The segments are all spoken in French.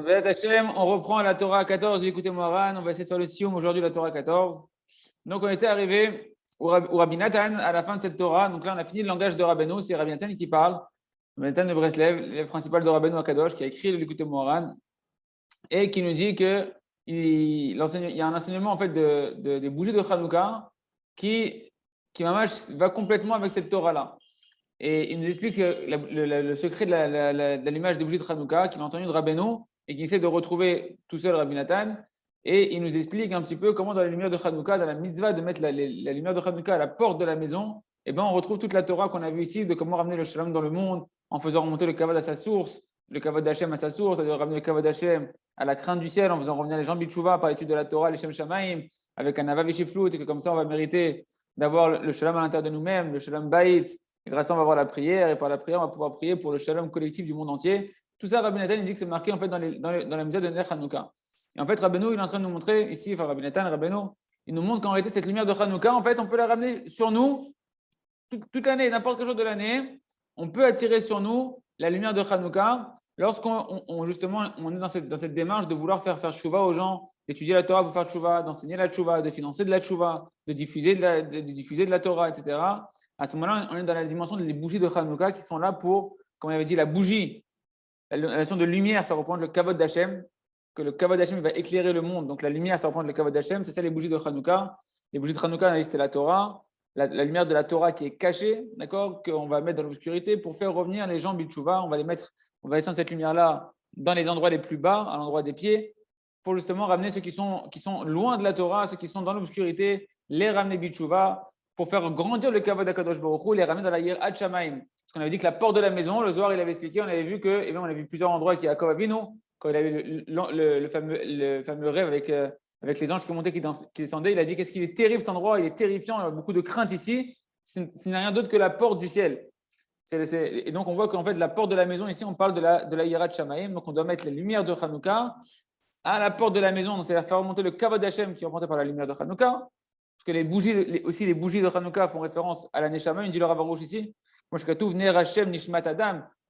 Béat Hachem, on reprend la Torah 14 du Likutei Moharan. On va essayer de faire le Sioum aujourd'hui, la Torah 14. Donc, on était arrivé au Rabbi Nathan à la fin de cette Torah. Donc là, on a fini le langage de Rabbeinu. C'est Rabbi Nathan qui parle. Rabbi Nathan de Breslev, l'élève principal de Rabbeinu Akadosh, qui a écrit le Likutei Moharan et qui nous dit que il y a un enseignement en fait des bougies de Hanouka qui va complètement avec cette Torah-là. Et il nous explique que le secret de l'allumage des bougies de Hanouka, qu'il a entendu de Rabbeinu et qu'il essaie de retrouver tout seul Rabbi Nathan. Et il nous explique un petit peu comment dans la lumière de Hanouka, dans la mitzvah de mettre la lumière de Hanouka à la porte de la maison, eh ben, on retrouve toute la Torah qu'on a vue ici, de comment ramener le shalom dans le monde, en faisant remonter le kavod à sa source, le kavod d'Hachem à sa source, c'est-à-dire ramener le kavod d'Hachem à la crainte du ciel, en faisant revenir les gens Bitchouva par l'étude de la Torah, les Shem Shamaim, avec un Ava Vishiflout, et que comme ça on va mériter d'avoir le shalom à l'intérieur de nous-mêmes, le shalom Baït. Et grâce à ça, on va avoir la prière, et par la prière, on va pouvoir prier pour le shalom collectif du monde entier. Tout ça, Rabbi Nathan, il dit que c'est marqué en fait dans la mitzvah de Ner Hanouka. Et en fait, Rabbeinu, il est en train de nous montrer ici, enfin Rabbi Nathan, Rabbeinu, il nous montre qu'en réalité, cette lumière de Hanouka, en fait, on peut la ramener sur nous toute l'année, n'importe quel jour de l'année. On peut attirer sur nous la lumière de Hanouka lorsqu'on justement on est dans cette démarche de vouloir faire tchouva aux gens, d'étudier la Torah pour faire tchouva, d'enseigner la tchouva, de financer de la tchouva, de diffuser de la Torah, etc. À ce moment-là, on est dans la dimension des bougies de Hanouka qui sont là pour, comme on avait dit, la bougie, la notion de lumière, ça représente le kavod d'Hachem, que le kavod d'Hachem va éclairer le monde. Donc la lumière, ça représente le kavod d'Hachem, c'est ça les bougies de Hanouka. Les bougies de Hanouka, c'était la Torah, la lumière de la Torah qui est cachée, d'accord, qu'on va mettre dans l'obscurité pour faire revenir les gens Bitchouva. On va descendre cette lumière-là dans les endroits les plus bas, à l'endroit des pieds, pour justement ramener ceux qui sont loin de la Torah, ceux qui sont dans l'obscurité, les ramener Bitchouva, pour faire grandir le kavod d'Akadosh Baruch Hu, les ramener dans la Yirat Shamaim. Parce qu'on avait dit que la porte de la maison, le Zohar, il avait expliqué, on avait vu que, on a vu plusieurs endroits qui Yaakov Avinu, quand il avait le fameux rêve avec les anges qui montaient, qui descendaient, il a dit qu'est-ce qu'il est terrible cet endroit, il est terrifiant, il y a beaucoup de crainte ici, ce n'est rien d'autre que la porte du ciel. Et donc on voit qu'en fait la porte de la maison, ici on parle de la Yirat Shamaim, donc on doit mettre la lumière de Hanouka à la porte de la maison, donc c'est à faire remonter le kavod d'Hachem qui est remonté par la lumière de Hanouka. Parce que les bougies de Hanouka font référence à la Neshama, il dit le Rav Arush ici.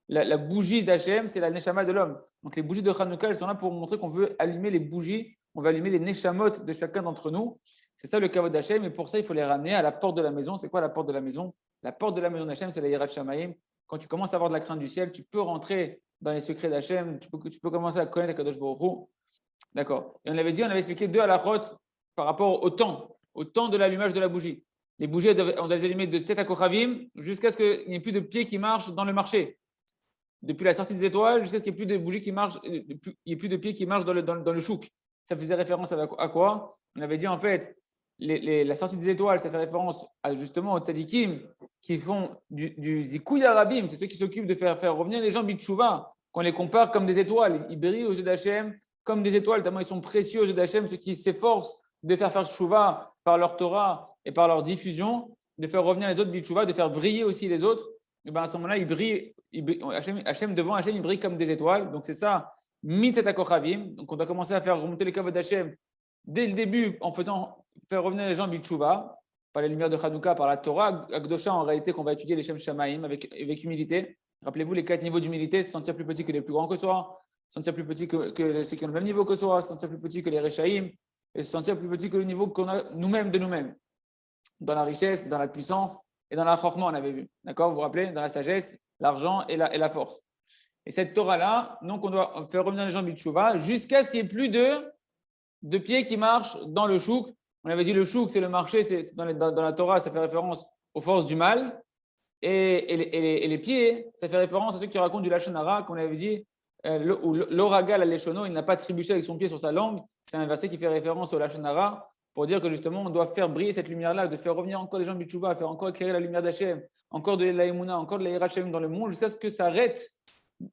La bougie d'Hachem, c'est la Neshama de l'homme. Donc les bougies de Hanouka, elles sont là pour montrer qu'on veut allumer les bougies, on veut allumer les Neshamot de chacun d'entre nous. C'est ça le kavod d'Hachem, et pour ça, il faut les ramener à la porte de la maison. C'est quoi la porte de la maison? La porte de la maison d'Hachem, c'est la Yirat Shamaim. Quand tu commences à avoir de la crainte du ciel, tu peux rentrer dans les secrets d'Hachem, tu peux commencer à connaître Kadosh Baruch Hu. D'accord. Et on avait expliqué deux halakhot par rapport au temps de l'allumage de la bougie. Les bougies, on doit les allumer de tête à Kochavim jusqu'à ce qu'il n'y ait plus de pieds qui marchent dans le marché. Depuis la sortie des étoiles jusqu'à ce qu'il n'y ait plus de bougies qui marchent, il n'y ait plus de pieds qui marchent dans le chouk. Ça faisait référence à quoi? On avait dit en fait, la sortie des étoiles, ça fait référence justement aux tzadikim qui font du zikuy arabim, c'est ceux qui s'occupent de faire revenir les gens bitchouva, qu'on les compare comme des étoiles. Ils brillent aux yeux d'Hachem comme des étoiles, tellement ils sont précieux aux yeux d'Hachem, ceux qui s'efforcent de faire tchouva par leur Torah et par leur diffusion, de faire revenir les autres bitchouva, de faire briller aussi les autres. Et ben à ce moment-là, ils brillent, Hachem devant Hachem, ils brillent comme des étoiles. Donc c'est ça, mitzet akochavim. Donc on doit commencer à faire remonter les kavod d'Hachem dès le début en faisant faire revenir les gens bitchouva par les lumières de Hanouka, par la Torah, Akdosha en réalité qu'on va étudier les Shem Shamaim avec humilité. Rappelez-vous les 4 niveaux d'humilité, se sentir plus petit que les plus grands que soi, se sentir plus petit que ceux qui ont le même niveau que soi, se sentir plus petit que les Rechaïm, et se sentir plus petit que le niveau qu'on a nous-mêmes de nous-mêmes, dans la richesse, dans la puissance et dans la chorma, on avait vu. D'accord? Vous vous rappelez? Dans la sagesse, l'argent et la force. Et cette Torah-là, donc on doit faire revenir les gens bitchouva jusqu'à ce qu'il n'y ait plus de pieds qui marchent dans le chouk. On avait dit le chouk, c'est le marché, c'est dans la Torah, ça fait référence aux forces du mal. Et les pieds, ça fait référence à ceux qui racontent du Lachon Hara, qu'on avait dit, l'oragal à l'échono, il n'a pas trébuché avec son pied sur sa langue. C'est un verset qui fait référence au Lachon Hara pour dire que justement, on doit faire briller cette lumière-là, de faire revenir encore les gens bitchouva, faire encore éclairer la lumière d'Hachem, encore de l'Aïmouna, encore de la Yirat dans le monde, jusqu'à ce que ça arrête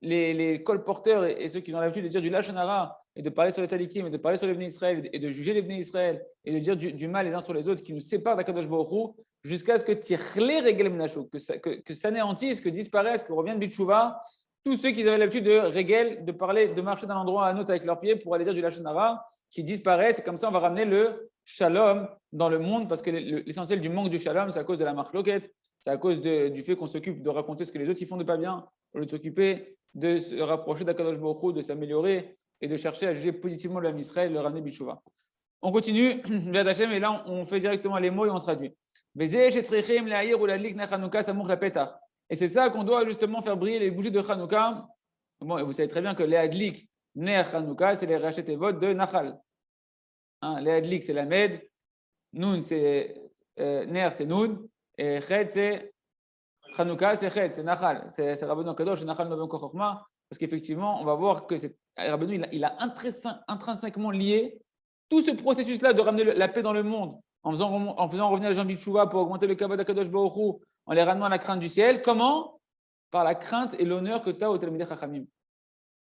les colporteurs et ceux qui ont l'habitude de dire du Lachon Hara et de parler sur les tzadikim et de parler sur les Bnei Israël et de juger les Bnei Israël et de dire du mal les uns sur les autres qui nous séparent d'Akadosh Baruch Hu jusqu'à ce que tirchlé regel menachou, que s'anéantisse, que disparaisse, que revienne bitchouva tous ceux qui avaient l'habitude de regel, de parler, de marcher d'un endroit à un autre avec leurs pieds pour aller dire du Lachon Hara, qui disparaissent, et comme ça on va ramener le shalom dans le monde, parce que l'essentiel du manque du shalom, c'est à cause de la marloquette, c'est à cause du fait qu'on s'occupe de raconter ce que les autres ils font de pas bien, au lieu de s'occuper de se rapprocher d'Akadosh Baruch Hu, de s'améliorer, et de chercher à juger positivement le Ham Israël et le ramener Bitshuva. On continue, Béat Hashem, et là on fait directement les mots et on traduit. Et c'est ça qu'on doit justement faire briller les bougies de Hanouka. Bon, et vous savez très bien que les Adlik, Ner Hanouka, c'est les Rachetevot de Nachal. Hein, les Adlik, c'est la Med, Nun, c'est Ner, c'est Nun, et Chet, c'est Hanouka, c'est Chet, c'est Nachal. C'est Rabbeinu Kadosh, Nachal Novem Kochokma, parce qu'effectivement, on va voir que Rabbeinu, il a intrinsèquement lié tout ce processus-là de ramener la paix dans le monde, en faisant revenir les gens Bitshuva pour augmenter le Kavod HaKadosh Baruch Hu, en les ramenant à la crainte du ciel. Comment? Par la crainte et l'honneur que tu as au Talmidei Chachamim.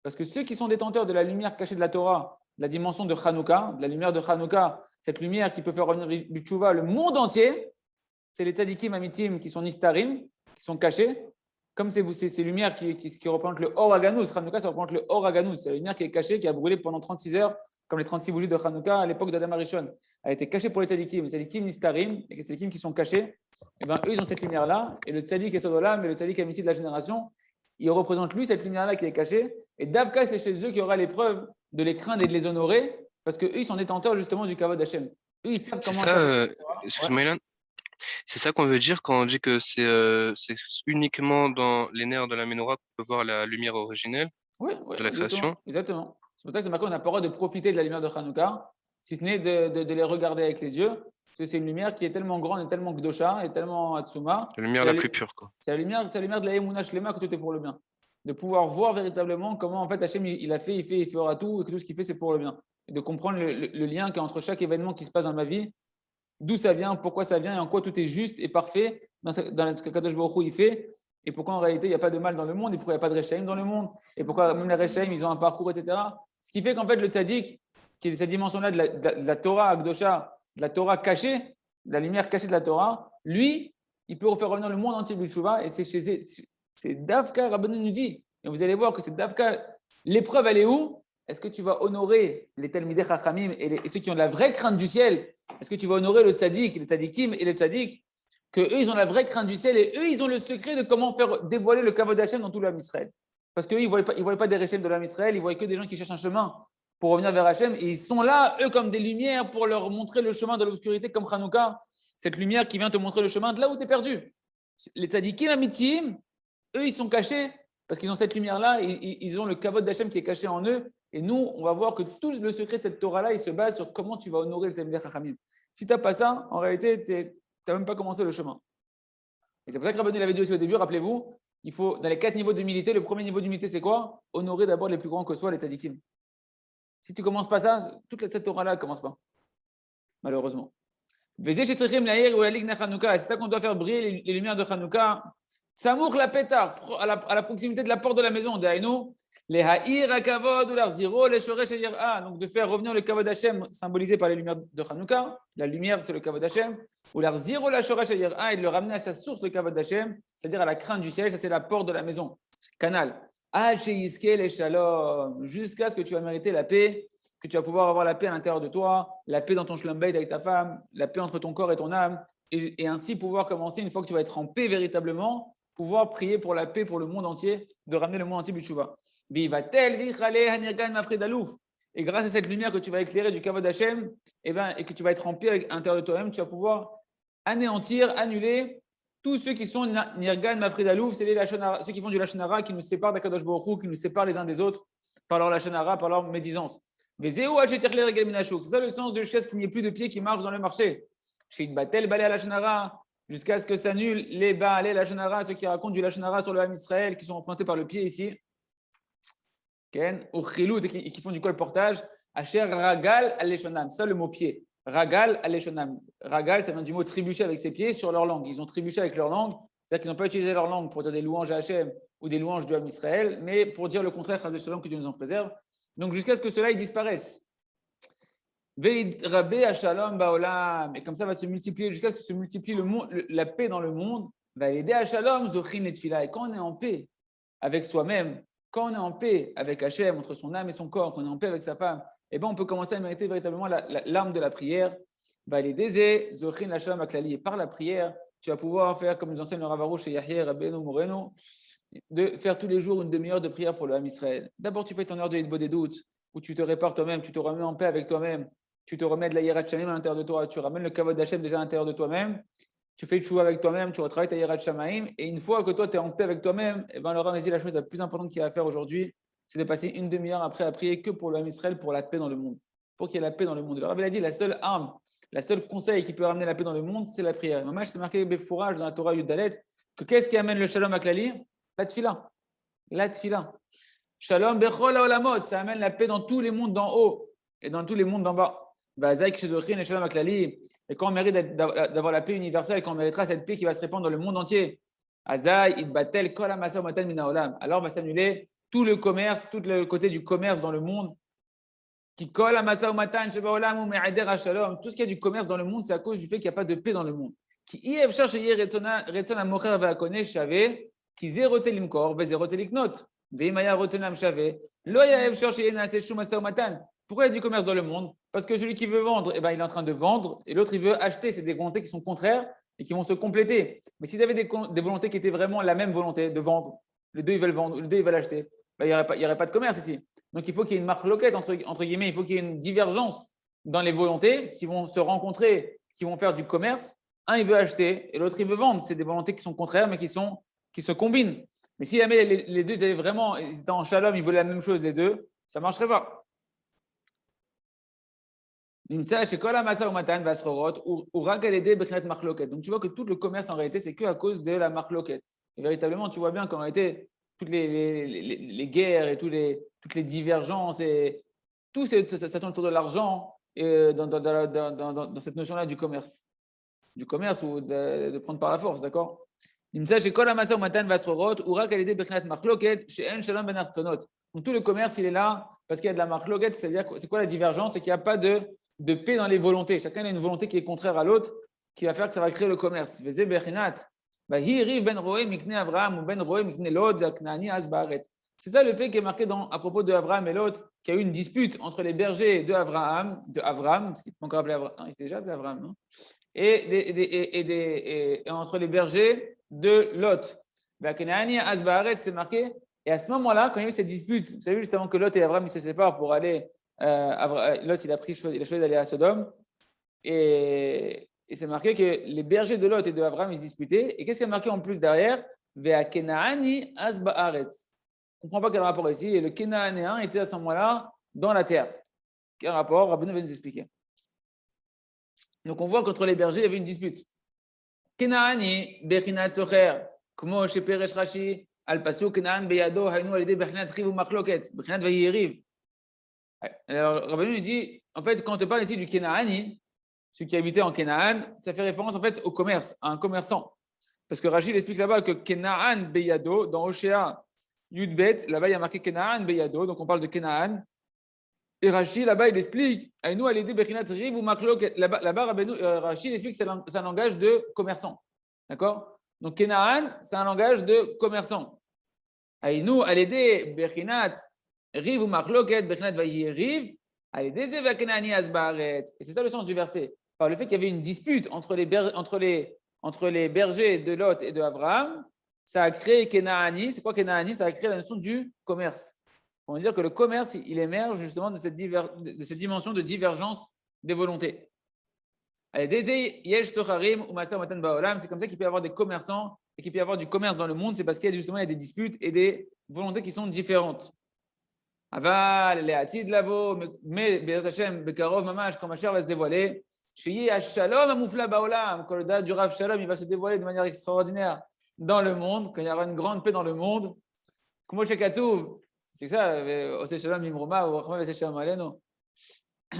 Parce que ceux qui sont détenteurs de la lumière cachée de la Torah, de la dimension de Hanouka, de la lumière de Hanouka, cette lumière qui peut faire revenir Bitshuva le monde entier, c'est les tzadikim amitim qui sont nistarim, qui sont cachés, comme ces lumières qui représentent le Or Aganus. Hanouka, ça représente le Or Aganus, c'est la lumière qui est cachée, qui a brûlé pendant 36 heures, comme les 36 bougies de Hanouka à l'époque d'Adam Arishon. Elle a été cachée pour les tzadikim. Les tzadikim nistarim, et les tzadikim qui sont cachés, eh ben, eux, ils ont cette lumière-là, et le tzadik est Sodolam, mais le tzadik amiti de la génération, il représente lui cette lumière-là qui est cachée, et Davka, c'est chez eux qu'il y aura l'épreuve de les craindre et de les honorer, parce qu'eux, ils sont détenteurs justement du Kavod Hashem. Eux, ils savent comment... C'est ça, excuse-moi, Ilan. C'est ça qu'on veut dire quand on dit que c'est uniquement dans les nerfs de la menorah qu'on peut voir la lumière originelle de la création. Exactement. C'est pour ça que c'est marqué qu'on n'a pas le droit de profiter de la lumière de Hanouka, si ce n'est de les regarder avec les yeux, parce que c'est une lumière qui est tellement grande et tellement Gdosha et tellement Atsuma. La lumière la plus pure, quoi. C'est la lumière de la Emunah Shlema que tout est pour le bien. De pouvoir voir véritablement comment en fait Hachem il fera tout et que tout ce qu'il fait c'est pour le bien. Et de comprendre le lien qu'il y a entre chaque événement qui se passe dans ma vie, d'où ça vient, pourquoi ça vient et en quoi tout est juste et parfait dans ce que Kadosh Baruch Hu il fait. Et pourquoi en réalité il n'y a pas de mal dans le monde et pourquoi il n'y a pas de Rechaim dans le monde et pourquoi même les Rechaim ils ont un parcours, etc. Ce qui fait qu'en fait le tzaddik, qui est cette dimension-là de la Torah Akdosha, de la Torah cachée, de la lumière cachée de la Torah, lui, il peut refaire revenir le monde entier Bitshuva et c'est Davka, Rabbeinu nous dit. Et vous allez voir que c'est Davka. L'épreuve, elle est où? Est-ce que tu vas honorer les Talmidei Chachamim et ceux qui ont la vraie crainte du ciel? Est-ce que tu vas honorer le tzaddik, les tzaddikim et les tzaddik? Que eux, ils ont la vraie crainte du ciel et eux, ils ont le secret de comment faire dévoiler le Kavod Hashem dans tout l'Am Israël. Parce qu'eux, ils ne voyaient pas des Rechem de l'Am Israël, ils voyaient que des gens qui cherchent un chemin pour revenir vers Hashem. Et ils sont là, eux, comme des lumières pour leur montrer le chemin de l'obscurité, comme Hanouka, cette lumière qui vient te montrer le chemin de là où tu es perdu. Les tzaddikim amitim, eux, ils sont cachés parce qu'ils ont cette lumière-là, ils ont le Kavod d'Hachem qui est caché en eux. Et nous, on va voir que tout le secret de cette Torah-là, il se base sur comment tu vas honorer le Talmidei Chachamim. Si tu n'as pas ça, en réalité, tu n'as même pas commencé le chemin. Et c'est pour ça que Rabbeinu l'avait dit aussi au début, rappelez-vous, il faut, dans les 4 niveaux d'humilité, le premier niveau d'humilité, c'est quoi? Honorer d'abord les plus grands que soi, les tzadikim. Si tu ne commences pas ça, toute cette Torah-là ne commence pas. Malheureusement. C'est ça qu'on doit faire briller les lumières de Hanouka. Samour la pétard, à la proximité de la porte de la maison, d'Aïnou, les haïr à kavod ou leur ziro, les shoresh et yir'a. Donc de faire revenir le kavod Hashem symbolisé par les lumières de Hanouka. La lumière, c'est le kavod Hashem. Ou leur ziro, la shoresh et yir'a, et de le ramener à sa source, le kavod Hashem, c'est-à-dire à la crainte du ciel. Ça, c'est la porte de la maison. Canal. Jusqu'à ce que tu vas mériter la paix, que tu vas pouvoir avoir la paix à l'intérieur de toi, la paix dans ton shlom bayt avec ta femme, la paix entre ton corps et ton âme, et ainsi pouvoir commencer, une fois que tu vas être en paix véritablement, pouvoir prier pour la paix pour le monde entier, de ramener le monde entier Bitshuva. Et grâce à cette lumière que tu vas éclairer du Kavod Hashem, et que tu vas être en paix à l'intérieur de toi-même, tu vas pouvoir anéantir, annuler tous ceux qui sont Nirgan Mafrid Alouf, c'est ceux qui font du Lachon Hara, qui nous séparent d'Akadosh Baruch Hu, qui nous séparent les uns des autres par leur Lachon Hara, par leur médisance. C'est ça le sens de jusqu'à ce qu'il n'y ait plus de pieds qui marchent dans le marché. Jusqu'à ce que s'annulent les Baalei Lachon Hara, ceux qui racontent du Lachon Hara sur le Ham Israël, qui sont empruntés par le pied ici, ou Chilout, et qui font du colportage. Asher Ragal Aleshonam, ça le mot pied. Ragal Aleshonam. Ragal, ça vient du mot trébucher avec ses pieds sur leur langue. Ils ont trébuché avec leur langue, c'est-à-dire qu'ils n'ont pas utilisé leur langue pour dire des louanges à Hachem ou des louanges du Ham Israël, mais pour dire le contraire, Chazé Shalom, que Dieu nous en préserve. Donc jusqu'à ce que cela disparaisse. Rabbe Shalom Baolam, et comme ça va se multiplier jusqu'à ce que se multiplie la paix dans le monde. Va aider à Shalom Zochin et Tfila. Et quand on est en paix avec soi-même, quand on est en paix avec Hachem, entre son âme et son corps, quand on est en paix avec sa femme, eh ben on peut commencer à mériter véritablement l'arme de la prière. Va aider Zochin la Shalom Aklali. Et par la prière, tu vas pouvoir faire comme nous enseigne le Rav Arush et Yahya Rabbeinu Moreno, de faire tous les jours une demi-heure de prière pour le Ham Israël. D'abord, tu fais ton heure de Hitbodedut, où tu te répares toi-même, tu te remets en paix avec toi-même, tu te remets de la Yirat Shamayim à l'intérieur de toi, tu ramènes le Kavod Hashem déjà à l'intérieur de toi-même, tu fais tchouva avec toi-même, tu retravailles ta Yirat Shamayim, et une fois que toi, tu es en paix avec toi-même, et ben, le Rav dit la chose la plus importante qu'il y a à faire aujourd'hui, c'est de passer une demi-heure après à prier que pour l'homme Israël, pour la paix dans le monde, pour qu'il y ait la paix dans le monde. Le Rav a dit la seule arme, la seule conseil qui peut ramener la paix dans le monde, c'est la prière. Mamash, c'est marqué Befourage dans la Torah Yudalet, que qu'est-ce qui amène le Shalom à Klali? La tfila. La tfila. Shalom bechol haolamot, ça amène la paix dans tous les mondes d'en haut et dans tous les mondes d'en bas. Et quand on mérite d'avoir la paix universelle, quand on méritera cette paix qui va se répandre dans le monde entier, alors va s'annuler tout le commerce, tout le côté du commerce dans le monde. Tout ce qui est du commerce dans le monde, c'est à cause du fait qu'il n'y a pas de paix dans le monde. Pourquoi il y a du commerce dans le monde? Parce que celui qui veut vendre, eh ben, il est en train de vendre et l'autre, il veut acheter. C'est des volontés qui sont contraires et qui vont se compléter. Mais s'ils avaient des volontés qui étaient vraiment la même volonté de vendre, les deux, ils veulent vendre, les deux, ils veulent acheter, ben, il n'y aurait pas de commerce ici. Donc, il faut qu'il y ait une marque loquette, entre guillemets, il faut qu'il y ait une divergence dans les volontés qui vont se rencontrer, qui vont faire du commerce. Un, il veut acheter et l'autre, il veut vendre. C'est des volontés qui sont contraires, mais qui se combinent. Mais si jamais les deux, ils avaient vraiment, ils étaient en shalom, ils voulaient la même chose, les deux, ça ne marcherait pas. Donc tu vois que tout le commerce en réalité, c'est qu'à cause de la marloquette. Et véritablement, tu vois bien qu'en réalité, toutes les guerres et toutes les divergences, et tout ça tourne autour de l'argent et dans cette notion-là du commerce. Du commerce ou de prendre par la force, d'accord? Donc tout le commerce, il est là parce qu'il y a de la marloquette, c'est-à-dire c'est quoi la divergence? C'est qu'il n'y a pas de paix dans les volontés. Chacun a une volonté qui est contraire à l'autre, qui va faire que ça va créer le commerce. C'est ça le fait qui est marqué à propos de Abraham et Lot, qu'il y a eu une dispute entre les bergers de Abraham, parce qu'il faut encore appeler Abraham, il était déjà appelé Abraham, non? Et entre les bergers de Lot. C'est marqué. Et à ce moment-là, quand il y a eu cette dispute, vous savez, juste avant que Lot et Abraham ils se séparent pour aller, Lot il a choisi d'aller à Sodome. Et c'est marqué que les bergers de Lot et de Abraham ils se disputaient. Et qu'est-ce qui est marqué en plus derrière? Ve'akenaani az ba'aretz. On ne comprend pas quel rapport ici. Et le Kénaanéen était à ce moment-là dans la terre. Quel rapport? Rabbeinu va nous expliquer. Donc on voit qu'entre les bergers, il y avait une dispute. Kenaani, Bechinat Socher, Kmo Sheperesh Rashi, Al Pasu Kenaan Beyado, Hainu Alide Bechinat Riv ou Machloket, Bechinat Vayiriv. Alors Rabbeinu lui dit, en fait, quand on te parle ici du Kenaani, celui qui habitait en Kenaan, ça fait référence en fait au commerce, à un commerçant. Parce que Rashi explique là-bas que Kenaan Beyado, dans Oshéa Yudbet, là-bas il y a marqué Kenaan Beyado, donc on parle de Kenaan. Et Rashi, là-bas, il explique, là-bas, Rashi, il explique que c'est un langage de commerçant. D'accord? Donc, Kenaan, c'est un langage de commerçant. Aïnou, alédé, Bechinat, Riv ou Machloket, Bechinat vayi Riv, alédé, Zeva Kenani Asbaretz. Et c'est ça le sens du verset. Par le fait qu'il y avait une dispute entre les bergers de Lot et de Abraham, ça a créé Kenaani. C'est quoi Kenaani? Ça a créé la notion du commerce. On va dire que le commerce, il émerge justement de cette dimension de divergence des volontés. C'est comme ça qu'il peut y avoir des commerçants et qu'il peut y avoir du commerce dans le monde. C'est parce qu'il y a justement des disputes et des volontés qui sont différentes. Aval, les Hatid Lavo, mais Bézat Hashem, Bekarov, Mamash, quand Mashiach va se dévoiler, Shalom Amoufla Baolam, quand le date du Rav Shalom, il va se dévoiler de manière extraordinaire dans le monde, quand il y aura une grande paix dans le monde. Comme Shekatouv, c'est ça, Ose Shalom Imroma, ou Rachma Vese Shalom Aleno.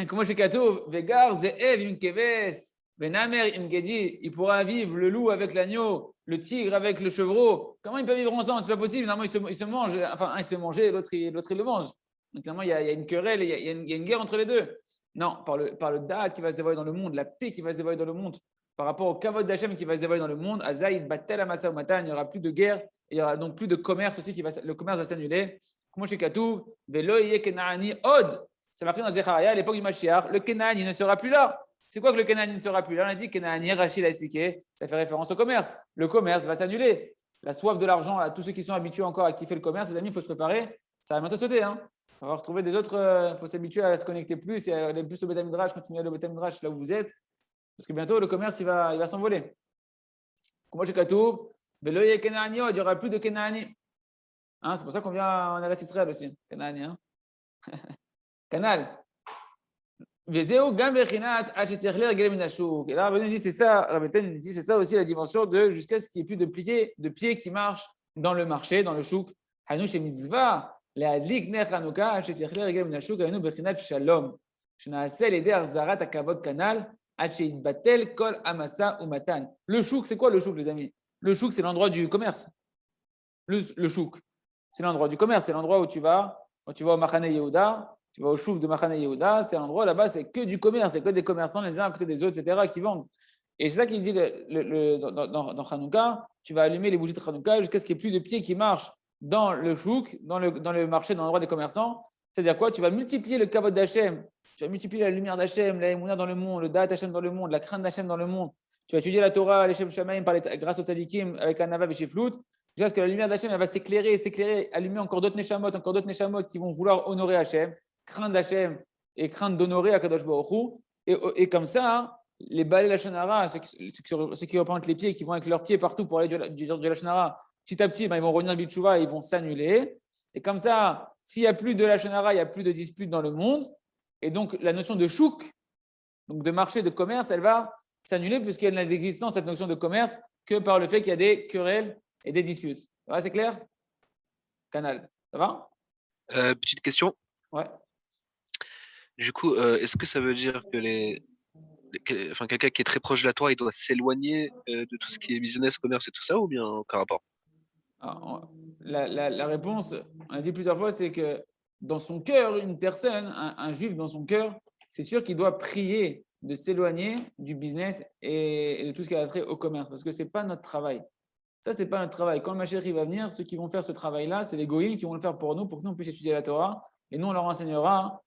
Comme Shekatouv, Vegar Zeev Im Keves, Venamer Im Gedi, il pourra vivre le loup avec l'agneau, le tigre avec le chevreau. Comment ils peuvent vivre ensemble? C'est pas possible. Normalement, ils se mangent. Enfin, un il se fait manger, l'autre il le mange. Donc, clairement, il y a une querelle, il y a une guerre entre les deux. Non, par le date qui va se dévoiler dans le monde, la paix qui va se dévoiler dans le monde, par rapport au kavod d'Hachem qui va se dévoiler dans le monde, Azaïd Batel Amasa Matan, il n'y aura plus de guerre, il y aura donc plus de commerce aussi, le commerce va s'annuler. Comment chez Katou, Velo Ye Kenaani Od, c'est marqué dans Zechariah à l'époque du Mashiach, le Kenaani ne sera plus là. C'est quoi que le Kenaani ne sera plus là? On a dit Kenaani, Rachid a expliqué, ça fait référence au commerce. Le commerce va s'annuler. La soif de l'argent, tous ceux qui sont habitués encore à kiffer le commerce, les amis, il faut se préparer, ça va bientôt sauter. Hein. On va retrouver des autres. Il faut s'habituer à se connecter plus et à aller plus au Beth Midrash, continuer à aller au Beth Midrash là où vous êtes. Parce que bientôt, le commerce, il va s'envoler. Comment j'ai Katoub, il n'y aura plus de Kenaani. Hein, c'est pour ça qu'on vient en Eretz Israël aussi. Kenaani. Hein? Canal. Et là, Rabbeinu dit, c'est ça, Rabbeinu dit, c'est ça aussi la dimension de jusqu'à ce qu'il n'y ait plus de pieds qui marchent dans le marché, dans le chouk. Hanush et mitzvah, להדליק נר חנוכה, שתכלה רגל מן השוק, היינו בחינת שלום, שנעשה על ידי החזרת הכבוד כנ"ל, עד שיתבטל כל המשא ומתן. Le chouk, c'est quoi le chouk, les amis? Le chouk, c'est l'endroit du commerce. Le chouk, c'est l'endroit du commerce, c'est l'endroit où tu vas au Machane Yehuda. Tu vas au chouk de Machane Yehuda, c'est un endroit là-bas, c'est que du commerce, c'est que des commerçants les uns à côté des autres, etc., qui vendent. Et c'est ça qu'il dit dans Hanouka, tu vas allumer les bougies de Hanouka jusqu'à ce qu'il n'y ait plus de pieds qui marchent dans le chouk, dans le marché, dans l'endroit des commerçants. C'est-à-dire quoi? Tu vas multiplier le kavod d'Hachem, tu vas multiplier la lumière d'Hachem, la émouna dans le monde, le da'at Hachem dans le monde, la crainte d'Hachem dans le monde. Tu vas étudier la Torah, les Shem Shamaim grâce au tzadikim avec un navav et shiflut. Jusqu'à ce que la lumière d'Hachem elle va s'éclairer, allumer encore d'autres neshamot qui vont vouloir honorer Hachem, craindre d'Hachem et craindre d'honorer Akadosh Baruch Hu. Et comme ça, les balais Lachon Hara, ceux qui représentent les pieds, qui vont avec leurs pieds partout pour aller du Lachon Hara, petit à petit, ils vont revenir Bitchouva et ils vont s'annuler. Et comme ça, s'il n'y a plus de Lachon Hara, il n'y a plus de disputes dans le monde. Et donc, la notion de chouk, donc de marché, de commerce, elle va s'annuler puisqu'elle n'a d'existence, cette notion de commerce, que par le fait qu'il y a des querelles et des disputes. Ouais, c'est clair? Canal, ça va? Petite question. Ouais. Du coup, est-ce que ça veut dire que quelqu'un qui est très proche de la Torah, il doit s'éloigner de tout ce qui est business, commerce et tout ça, ou bien aucun rapport? Alors, la réponse, on a dit plusieurs fois, c'est que dans son cœur, une personne, un juif dans son cœur, c'est sûr qu'il doit prier de s'éloigner du business et de tout ce qui a trait au commerce, parce que ce n'est pas notre travail. Ça, ce n'est pas notre travail. Quand le Mashiach va venir, ceux qui vont faire ce travail-là, c'est les goïms qui vont le faire pour nous qu'on puisse étudier la Torah. Et nous, on leur enseignera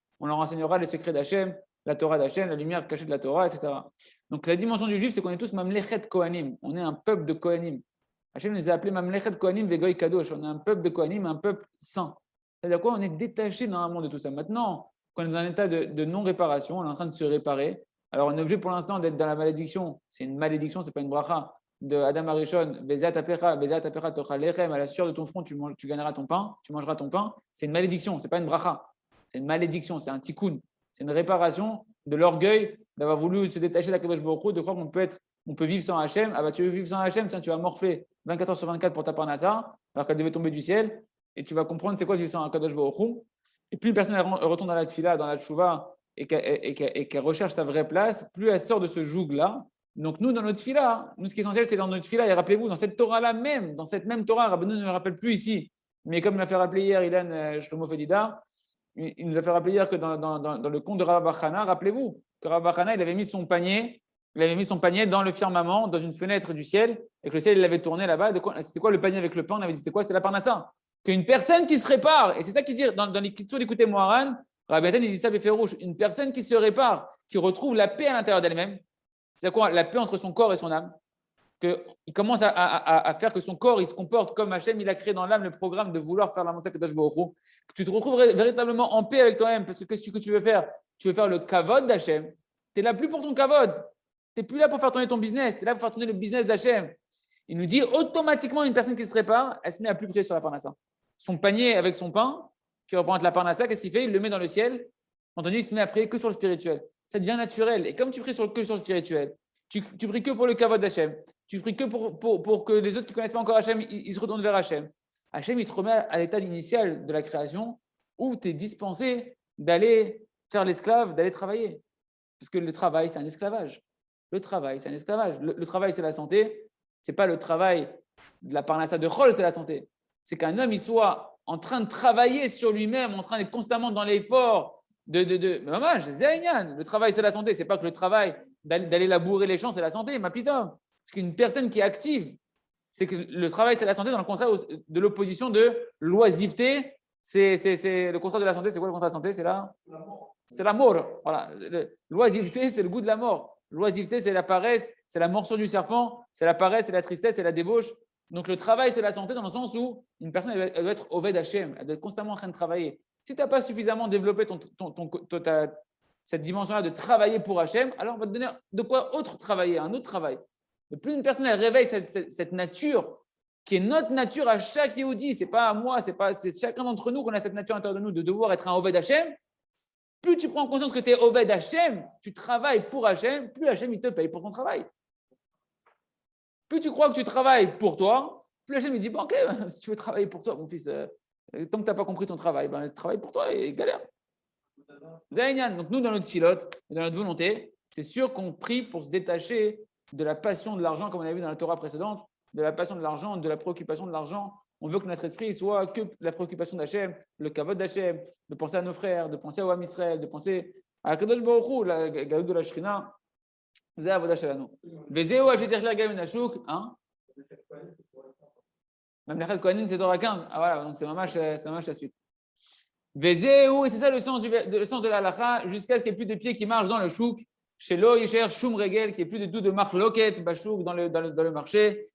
les secrets d'Hachem, la Torah d'Hachem, la lumière cachée de la Torah, etc. Donc, la dimension du juif, c'est qu'on est tous Mamlechet Kohanim. On est un peuple de Kohanim. Hachem nous a appelés Mamlechet Kohanim Vegoy Kadosh. On est un peuple de Kohanim, un peuple saint. C'est-à-dire quoi? On est détaché normalement de tout ça. Maintenant, quand on est dans un état de non-réparation, on est en train de se réparer. Alors, on est obligé pour l'instant d'être dans la malédiction. C'est une malédiction, ce n'est pas une bracha. De Adam Arishon, Bezat Apecha Tocha Lechem, à la sueur de ton front, tu gagneras ton pain, tu mangeras ton pain. C'est une malédiction, ce n'est pas une bracha. C'est une malédiction, c'est un tikkun. C'est une réparation de l'orgueil d'avoir voulu se détacher d'Akadosh Baruch Hu, de croire qu'on peut vivre sans Hachem. Ah bah tu veux vivre sans Hachem, tiens, tu vas morfler 24 heures sur 24 pour ta parnassa, alors qu'elle devait tomber du ciel, et tu vas comprendre c'est quoi vivre sans Akadosh Baruch Hu. Et plus une personne retourne dans la tfila, dans la tchouva, et qu'elle recherche sa vraie place, plus elle sort de ce joug-là. Donc nous, dans notre fila, ce qui est essentiel, c'est dans notre fila, et rappelez-vous, dans cette Torah-là même, dans cette même Torah, Rabbeinu ne le rappelle plus ici, mais comme il l'a fait rappeler hier, Ilan Shlomo Fedida, il nous a fait rappeler hier que dans le conte de Rav Bachana, rappelez-vous que Rav Bachana, il avait mis son panier dans le firmament, dans une fenêtre du ciel, et que le ciel, il l'avait tourné là-bas. C'était quoi le panier avec le pain? On avait dit, c'était quoi? C'était la parnassa. Qu'une personne qui se répare, et c'est ça qu'il dit dans les Kitsour d'écouter Moharan, Rabbi Nathan, il dit ça, fait rouge, une personne qui se répare, qui retrouve la paix à l'intérieur d'elle-même. C'est quoi? La paix entre son corps et son âme. Il commence à faire que son corps il se comporte comme Hachem, il a créé dans l'âme le programme de vouloir faire la montée Kadosh Baruch Hu. Que tu te retrouves véritablement en paix avec toi-même, parce que qu'est-ce que tu veux faire? Tu veux faire le kavod d'Hachem. Tu es là plus pour ton kavod. Tu n'es plus là pour faire tourner ton business, tu es là pour faire tourner le business d'Hachem. Il nous dit automatiquement, une personne qui se répare, elle se met à plus prier sur la parnassa. Son panier avec son pain, qui représente la parnassa, qu'est-ce qu'il fait? Il le met dans le ciel. Entendu, il se met à prier que sur le spirituel. Ça devient naturel. Et comme tu pries que sur le spirituel, tu pries que pour le kavod d'Hachem. Tu pries que pour que les autres qui ne connaissent pas encore Hachem, ils se retournent vers Hachem. Hachem, il te remet à l'état initial de la création où tu es dispensé d'aller faire l'esclave, d'aller travailler. Parce que le travail, c'est un esclavage. Le travail, c'est un esclavage. Le travail, c'est la santé. Ce n'est pas le travail de la parnassa de Chol, c'est la santé. C'est qu'un homme, il soit en train de travailler sur lui-même, en train d'être constamment dans l'effort Maman, le travail, c'est la santé. Ce n'est pas que le travail d'aller labourer les champs, c'est la santé, ma pitom. C'est qu'une personne qui est active, c'est que le travail, c'est la santé, dans le contraire de l'opposition de l'oisiveté. C'est le contraire de la santé. C'est quoi le contraire de la santé? C'est la mort. Voilà. L'oisiveté, c'est le goût de la mort. L'oisiveté, c'est la paresse, c'est la morsure du serpent, c'est la paresse, c'est la tristesse, c'est la débauche. Donc le travail, c'est la santé dans le sens où une personne elle doit être Oved Hachem, elle doit être constamment en train de travailler. Si tu n'as pas suffisamment développé cette dimension-là de travailler pour Hachem, alors on va te donner de quoi autre travailler, un autre travail. Mais plus une personne elle réveille cette nature qui est notre nature à chaque Yehudi, c'est pas à moi, c'est chacun d'entre nous qu'on a cette nature à l'intérieur de nous de devoir être un Oved Hachem. Plus tu prends conscience que tu es Oved Hachem, tu travailles pour Hachem, plus Hachem il te paye pour ton travail. Plus tu crois que tu travailles pour toi, plus Hachem il dit bon, ok, si tu veux travailler pour toi, mon fils, tant que tu n'as pas compris ton travail, travaille pour toi et galère. Zaïnian. Donc nous, dans notre filote, dans notre volonté, c'est sûr qu'on prie pour se détacher de la passion de l'argent, comme on a vu dans la Torah précédente, de la passion de l'argent, de la préoccupation de l'argent. On veut que notre esprit soit que la préoccupation d'Hachem, le kavod d'Hachem, de penser à nos frères, de penser à Am Israël, de penser à Kadosh Baruch Hu, la Galut de la Shrina. C'est Avodah Shelanu. Vezeu Hacheter Gaim Nashuk, hein? Même la Kohanim, c'est Torah 15. Ah voilà, donc c'est mamash la suite. Vezeu, et c'est ça le sens de la halacha, jusqu'à ce qu'il n'y ait plus de pieds qui marchent dans le chouk. Chez Lo Yisher Shum Regel, qui est plus du tout de marloket, bachouk dans le marché.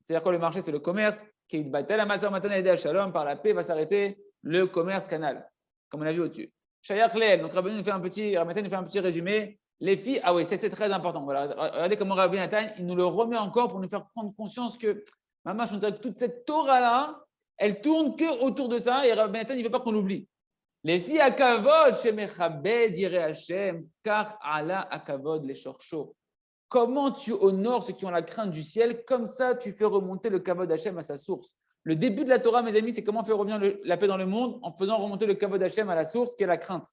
C'est-à-dire que le marché, c'est le commerce. Qui est batel amasa matan aidé shalom, par la paix va s'arrêter le commerce canal, comme on a vu au-dessus. Shayach Leel, donc Rabbeinu nous fait un petit résumé. Les filles, ah oui, c'est très important. Voilà, regardez comment Rabbi Nathan, il nous le remet encore pour nous faire prendre conscience que, maman, je dirais que toute cette Torah-là, elle tourne que autour de ça, et Rabbi Nathan, il ne veut pas qu'on l'oublie. Les filles à kavod, shemechabed yireh Hashem, car Allah à kavod les shorcho. Comment tu honores ceux qui ont la crainte du ciel, comme ça tu fais remonter le kavod Hashem à sa source. Le début de la Torah, mes amis, c'est comment faire revenir la paix dans le monde en faisant remonter le kavod Hashem à la source, qui est la crainte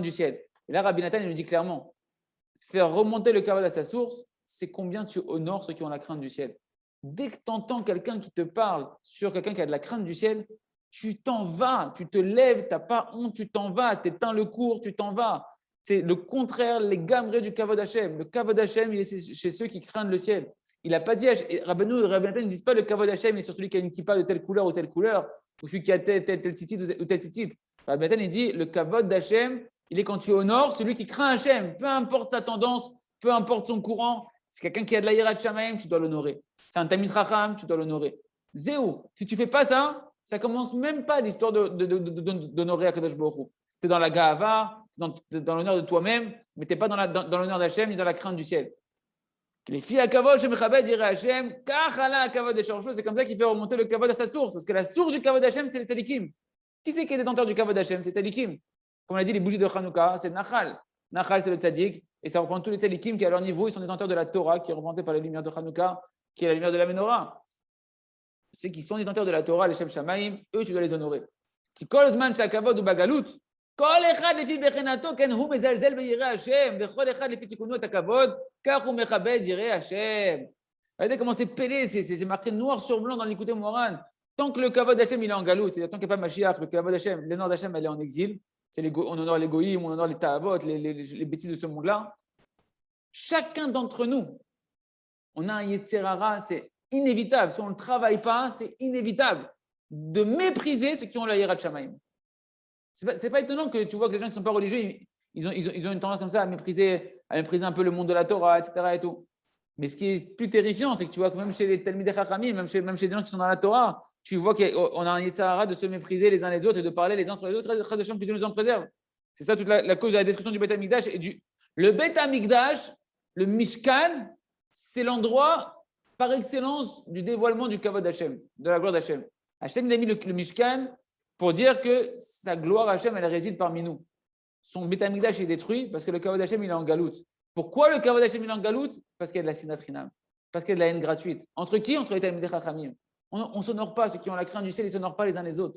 du ciel. Et là, Rabbi Nathan, il nous dit clairement, faire remonter le kavod à sa source, c'est combien tu honores ceux qui ont la crainte du ciel. Dès que tu entends quelqu'un qui te parle sur quelqu'un qui a de la crainte du ciel, tu t'en vas, tu te lèves, tu n'as pas honte, tu t'en vas, tu éteins le cours, tu t'en vas. C'est le contraire, les gamrés du kavod Hashem. Le kavod Hashem, il est chez ceux qui craignent le ciel. Il n'a pas dit, Rabbi Nathan ne disent pas le kavod Hashem, il est sur celui qui a une kippa de telle couleur, ou celui qui a tel tzitzit ou tel tzitzit. Rabbi Nathan, il dit, le kavod Hashem, il est quand tu honores celui qui craint Hashem, peu importe sa tendance, peu importe son courant. C'est quelqu'un qui a de la yirat shamayim, tu dois l'honorer. C'est un tamid chacham, tu dois l'honorer. Zéou, si tu ne fais pas ça, ça commence même pas l'histoire d'honorer Akadosh Baruch Hu. Tu es dans la gahava, dans l'honneur de toi-même, mais tu n'es pas dans l'honneur d'Hachem ni dans la crainte du ciel. Les filles à kavod, shemechabed yireh Hashem, kachala à kavod des shorshos, c'est comme ça qu'il fait remonter le kavod à sa source, parce que la source du kavod d'Hachem, c'est les tzadikim. Qui c'est qui est détenteur du kavod d'Hachem? C'est les tzadikim. Comme on a dit, les bougies de Hanouka, c'est Nachal. Nachal, c'est le tzadik, et ça reprend tous les tzadikim qui, à leur niveau, ils sont détenteurs de la Torah, qui est représentée par la lumière de Hanouka, qui est la lumière de la Menorah. Ceux qui sont détenteurs de la Torah, les Shem Shamaim, eux, tu dois les honorer. Qui kolzman shakavod ou bagalut, kol echad lefi bechenato, ken hu mezalzel beyireh Hashem, vechol echad lefi tikunu et hakavod, car hu mechabed yireh Hashem. Regardez comment c'est pelé, c'est marqué noir sur blanc dans l'Ikouté Moran. Tant que le kavod Hashem il est en galout, c'est-à-dire tant qu'il n'y a pas Mashiach, le kavod Hashem, l'honneur d'Hashem elle est en exil. On honore les goïms, on honore les ta'avot, les bêtises de ce monde-là. Chacun d'entre nous, on a un Yetzerara, c'est inévitable. Si on ne travaille pas, c'est inévitable de mépriser ceux qui ont la Yirat Shamayim. C'est pas étonnant que tu vois que les gens qui ne sont pas religieux, ils ont une tendance comme ça à mépriser un peu le monde de la Torah, etc. Et tout. Mais ce qui est plus terrifiant, c'est que tu vois que même chez les Talmidei Chachamim, même chez des gens qui sont dans la Torah, tu vois qu'on a un Yetzirah de se mépriser les uns les autres et de parler les uns sur les autres. Que Dieu nous en préserve. C'est ça toute la cause de la destruction du Beth Amikdash. Le Beth Amikdash, le Mishkan, c'est l'endroit par excellence du dévoilement du Kavod Hashem, de la gloire d'Hashem. Hashem il a mis le Mishkan pour dire que sa gloire Hashem, elle réside parmi nous. Son Beth Amikdash est détruit parce que le Kavod Hashem, il est en galoute. Pourquoi le Kavod Hashem, il est en galoute? Parce qu'il y a de la sinat chinam, parce qu'il y a de la haine gratuite. Entre qui? Entre les Talmidei Chachamim. On ne s'honore pas, ceux qui ont la crainte du ciel, ils ne s'honorent pas les uns les autres.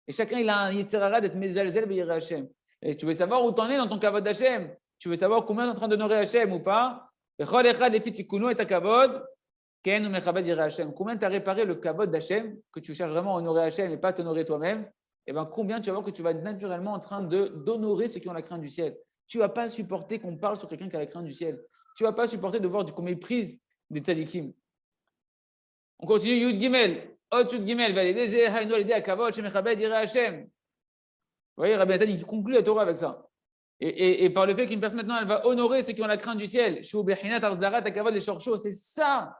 Et chacun, il a un Yetzirara d'être mezalzel b'yireh Hashem. Et tu veux savoir où tu en es dans ton Kavod Hashem? Tu veux savoir combien tu es en train d'honorer Hashem ou pas? Combien tu as réparé le kavod d'Hachem, que tu cherches vraiment à honorer Hachem et pas à t'honorer toi-même, et bien combien tu vas voir que tu vas être naturellement en train d'honorer ceux qui ont la crainte du ciel. Tu ne vas pas supporter qu'on parle sur quelqu'un qui a la crainte du ciel. Tu ne vas pas supporter de voir qu'on méprise des tzadikim. On continue, Yud Gimel. Ot Yud Gimel, validé, Haïno alidé à kavod, Shemechabed yireh Hachem. Vous voyez, Rabbi Nathan, il conclut la Torah avec ça. Et par le fait qu'une personne maintenant, elle va honorer ceux qui ont la crainte du ciel. C'est ça.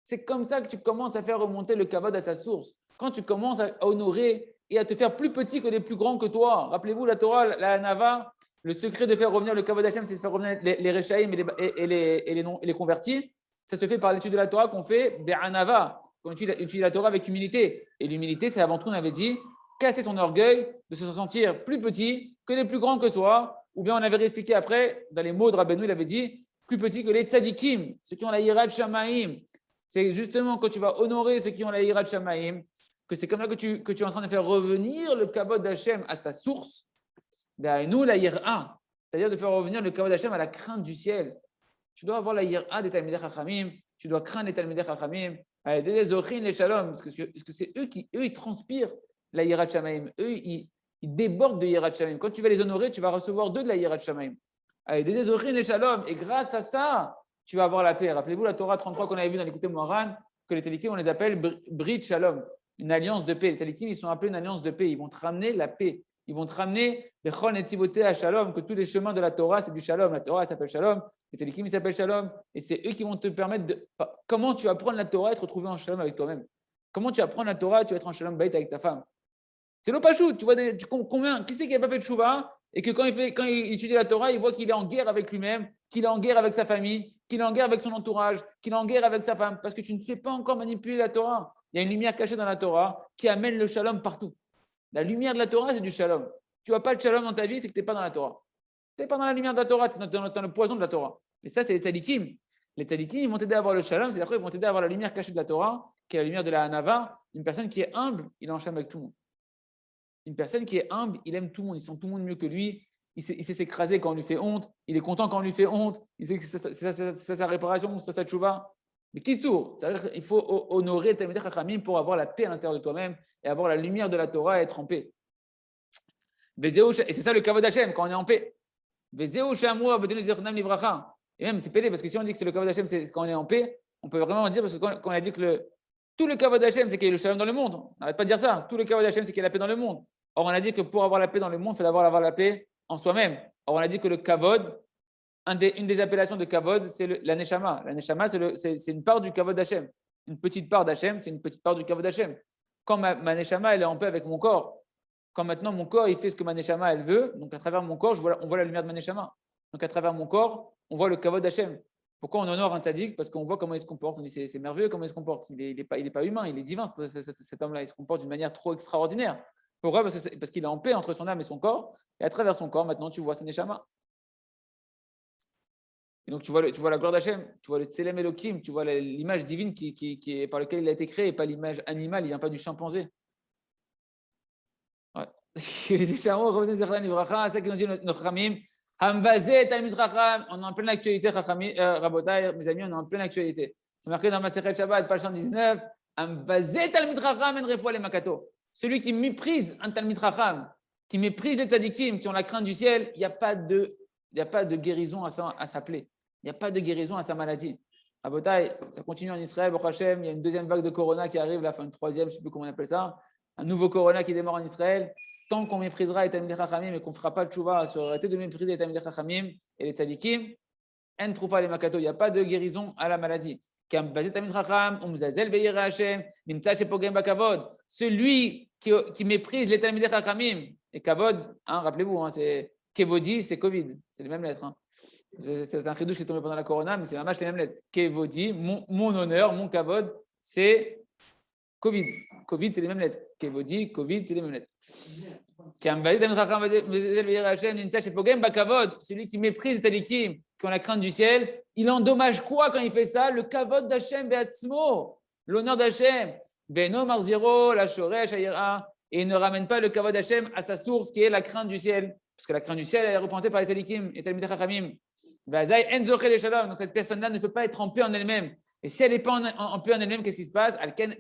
C'est comme ça que tu commences à faire remonter le kavod à sa source. Quand tu commences à honorer et à te faire plus petit que les plus grands que toi. Rappelez-vous, la Torah, la Hanava, le secret de faire revenir le Kavod Hashem, c'est de faire revenir les Rechaïm et les convertis. Ça se fait par l'étude de la Torah qu'on fait Be'anava, qu'on étudie la Torah avec humilité. Et l'humilité, c'est avant tout, on avait dit, casser son orgueil, de se sentir plus petit que les plus grands que soi. Ou bien on avait expliqué après, dans les mots de Rabbeinu, il avait dit, plus petit que les tzadikim, ceux qui ont la Yirat Shamaim. C'est justement quand tu vas honorer ceux qui ont la Yirat Shamaim, que c'est comme ça que tu es en train de faire revenir le Kavod d'Hachem à sa source, nous la Yira, c'est-à-dire de faire revenir le Kavod d'Hachem à la crainte du ciel. Tu dois avoir la Yira des Talmidei Chachamim, tu dois craindre les Talmidei Chachamim, les Zochin, les Shalom, parce que c'est eux ils transpirent la Yirat Shamaim. Eux, ils débordent de Yirat Shamaim. Quand tu vas les honorer, tu vas recevoir d'eux de la Yirat Shamaim. Des Zochin, les Shalom, et grâce à ça, tu vas avoir la paix. Rappelez-vous la Torah 33 qu'on avait vu dans l'écouté Moharan, que les Tzadikim, on les appelle Brit Shalom, une alliance de paix. Les Tzadikim, ils sont appelés une alliance de paix. Ils vont te ramener la paix. Ils vont te ramener les Chol Netzivoté à Shalom, que tous les chemins de la Torah, c'est du Shalom. La Torah, elle s'appelle Shalom. Les Tzadikim, ils s'appellent Shalom. Et c'est eux qui vont te permettre de. Comment tu vas prendre la Torah et te retrouver en Shalom avec toi-même? Comment tu vas prendre la Torah et tu vas être en Shalom Bayit avec ta femme? C'est l'opachut. Tu vois, combien, qui c'est qui n'a pas fait de Chouva et que quand il étudie la Torah, il voit qu'il est en guerre avec lui-même, qu'il est en guerre avec sa famille, qu'il est en guerre avec son entourage, qu'il est en guerre avec sa femme, parce que tu ne sais pas encore manipuler la Torah. Il y a une lumière cachée dans la Torah qui amène le shalom partout. La lumière de la Torah, c'est du shalom. Tu n'as pas le shalom dans ta vie, c'est que tu n'es pas dans la Torah. Tu n'es pas dans la lumière de la Torah, tu es dans le poison de la Torah. Et ça, c'est les tzadikim. Les tzadikim, ils vont t'aider à avoir le shalom, c'est-à-dire qu'ils vont t'aider à avoir la lumière cachée de la Torah, qui est la lumière de la Hanava. Une personne qui est humble, il est en shalom avec tout le monde. Une personne qui est humble, il aime tout le monde, il sent tout le monde mieux que lui. Il sait s'écraser quand on lui fait honte. Il est content quand on lui fait honte. Il sait que c'est sa réparation, c'est sa tchouva. Mais kitsour, il faut honorer le Talmidei Chachamim pour avoir la paix à l'intérieur de toi-même et avoir la lumière de la Torah et être en paix. Et c'est ça le Kavod Hashem quand on est en paix. Et même c'est pédé parce que si on dit que c'est le Kavod Hashem, c'est quand on est en paix, on peut vraiment dire parce que quand on a dit que tout le Kavod Hashem, c'est qu'il y a le shalom dans le monde. On n'arrête pas de dire ça. Tout le Kavod Hashem, c'est qu'il y a la paix dans le monde. Or, on a dit que pour avoir la paix dans le monde, il faut d'abord avoir la paix en soi-même. Or, on a dit que le kavod, une des appellations de kavod, c'est la neshama. La neshama, c'est une part du kavod d'Hachem. Une petite part d'Hachem, c'est une petite part du kavod d'Hachem. Quand ma neshama, elle est en paix avec mon corps, quand maintenant mon corps, il fait ce que ma neshama, elle veut, donc à travers mon corps, on voit la lumière de ma neshama. Donc à travers mon corps, on voit le kavod d'Hachem. Pourquoi on honore un tzaddik? Parce qu'on voit comment il se comporte. On dit c'est merveilleux comment il se comporte. Il n'est pas humain, il est divin, cet homme-là. Il se comporte d'une manière trop extraordinaire. Pourquoi? Parce qu'il est en paix entre son âme et son corps. Et à travers son corps, maintenant, tu vois sa neshama. Et donc, tu vois la gloire d'Hachem, tu vois le Tselem Elohim, tu vois l'image divine qui est par laquelle il a été créé, et pas l'image animale, il ne vient pas du chimpanzé. Ouais. C'est ça qui nous dit notre Khamim. On est en pleine actualité, Rabotai, mes amis, on est en pleine actualité. C'est marqué dans Masechet Shabbat, page 119. Celui qui méprise un Talmid Chacham, qui méprise les tzadikim, qui ont la crainte du ciel, il n'y a pas de guérison à sa plaie. Il n'y a pas de guérison à sa maladie. Rabotai, ça continue en Israël, Baruch Hashem, il y a une deuxième vague de corona qui arrive, la fin une troisième, je ne sais plus comment on appelle ça. Un nouveau corona qui démarre en Israël. Tant qu'on méprisera les Talmidei Chachamim et qu'on ne fera pas de tchouva sur arrêter de mépriser les Talmidei Chachamim et les tzadikim, en troufa les makato, il n'y a pas de guérison à la maladie. Celui qui méprise les Talmidei Chachamim et kavod, rappelez-vous, c'est kevodi, c'est Covid, c'est les mêmes lettres. C'est un chidouche qui est tombé pendant la corona, mais c'est vraiment les mêmes lettres. Kevodi, mon honneur, mon kavod, c'est Covid. Covid, c'est les mêmes lettres. Kevodi, Covid, c'est les mêmes lettres. Celui qui méprise les tzadikim, qui ont la crainte du ciel, il endommage quoi quand il fait ça? Le kavod d'Hachem be'atzmo, l'honneur d'Hachem. Veno marziro, la shoresh ayira, et il ne ramène pas le kavod d'Hachem à sa source qui est la crainte du ciel. Parce que la crainte du ciel, elle est représentée par les tzadikim et Talmidei Chachamim. Donc cette personne-là ne peut pas être en paix en elle-même. Et si elle n'est pas en paix en elle-même, qu'est-ce qui se passe? Il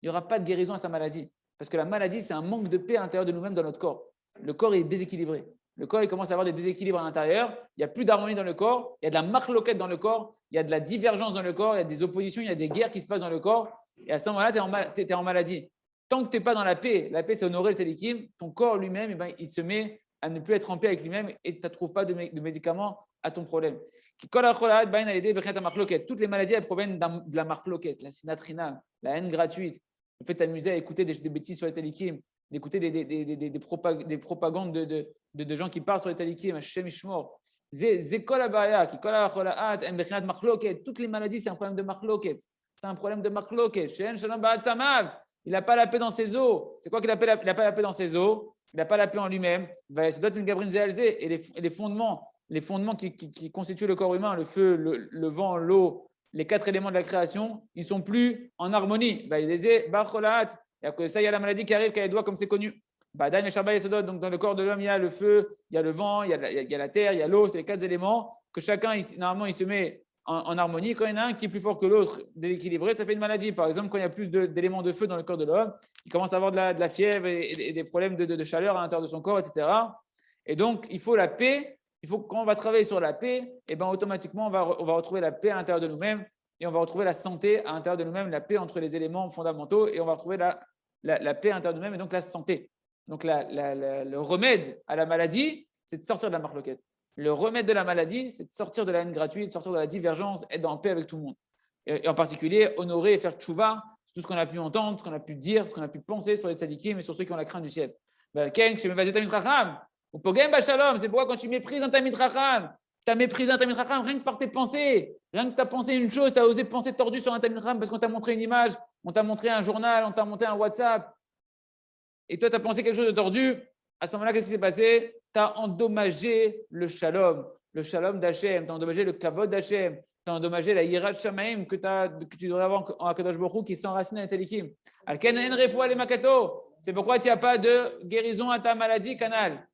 n'y aura pas de guérison à sa maladie. Parce que la maladie, c'est un manque de paix à l'intérieur de nous-mêmes dans notre corps. Le corps est déséquilibré. Le corps il commence à avoir des déséquilibres à l'intérieur. Il n'y a plus d'harmonie dans le corps. Il y a de la marloquette dans le corps. Il y a de la divergence dans le corps. Il y a des oppositions. Il y a des guerres qui se passent dans le corps. Et à ce moment-là, tu es en maladie. Tant que tu n'es pas dans la paix, c'est honorer le tzadikim, ton corps lui-même, il se met à ne plus être en paix avec lui-même et tu ne trouves pas de médicaments à ton problème. Toutes les maladies, elles proviennent de la marloquette, la sinatrina, la haine gratuite. le fait de t'amuser à écouter des bêtises sur les tzadikim, d'écouter des propagandes de gens qui parlent sur les tzadikim, Hashem Ishmor. Zekol abaya, qui kol ha'cholaat, en bechinat machloket. Toutes les maladies, c'est un problème de machloket. C'est un problème de machloket. She'en shalom ba'at samav. Il n'a pas la paix dans ses os. C'est quoi qu'il n'a pas la paix dans ses os? Il n'a pas la paix en lui-même. Et les fondements qui constituent le corps humain, le feu, le vent, l'eau, les 4 éléments de la création, ils ne sont plus en harmonie. Il y a que ça, il y a la maladie qui arrive, qui a les doigts, comme c'est connu. Donc, dans le corps de l'homme, il y a le feu, il y a le vent, il y a la terre, il y a l'eau. C'est les 4 éléments que chacun, normalement, il se met en harmonie. Quand il y en a un qui est plus fort que l'autre, déséquilibré, ça fait une maladie. Par exemple, quand il y a plus d'éléments de feu dans le corps de l'homme, il commence à avoir de la fièvre et des problèmes de chaleur à l'intérieur de son corps, etc. Et donc, il faut la paix. Il faut que quand on va travailler sur la paix, et ben, automatiquement, on va retrouver la paix à l'intérieur de nous-mêmes et on va retrouver la santé à l'intérieur de nous-mêmes, la paix entre les éléments fondamentaux et on va retrouver la paix à l'intérieur de nous-mêmes et donc la santé. Donc, le remède à la maladie, c'est de sortir de la marloquette. Le remède de la maladie, c'est de sortir de la haine gratuite, de sortir de la divergence, être en paix avec tout le monde. Et en particulier, honorer et faire tchouva sur tout ce qu'on a pu entendre, ce qu'on a pu dire, ce qu'on a pu penser sur les tzadikim et sur ceux qui ont la crainte du ciel. C'est pourquoi quand tu méprises un Talmid Chacham, tu as méprisé un Talmid Chacham rien que par tes pensées, rien que tu as pensé une chose, tu as osé penser tordu sur un Talmid Chacham parce qu'on t'a montré une image, on t'a montré un journal, on t'a montré un WhatsApp, et toi tu as pensé quelque chose de tordu. À ce moment-là, qu'est-ce qui s'est passé? Tu as endommagé le shalom d'Hachem, tu as endommagé le kavod d'Hachem, tu as endommagé la yirat shamaim que tu devrais avoir en Akadosh Baruch Hu qui s'enracine dans les tzadikim. Alken en refoua le makato. C'est pourquoi tu n'as pas de guérison à ta maladie, canal.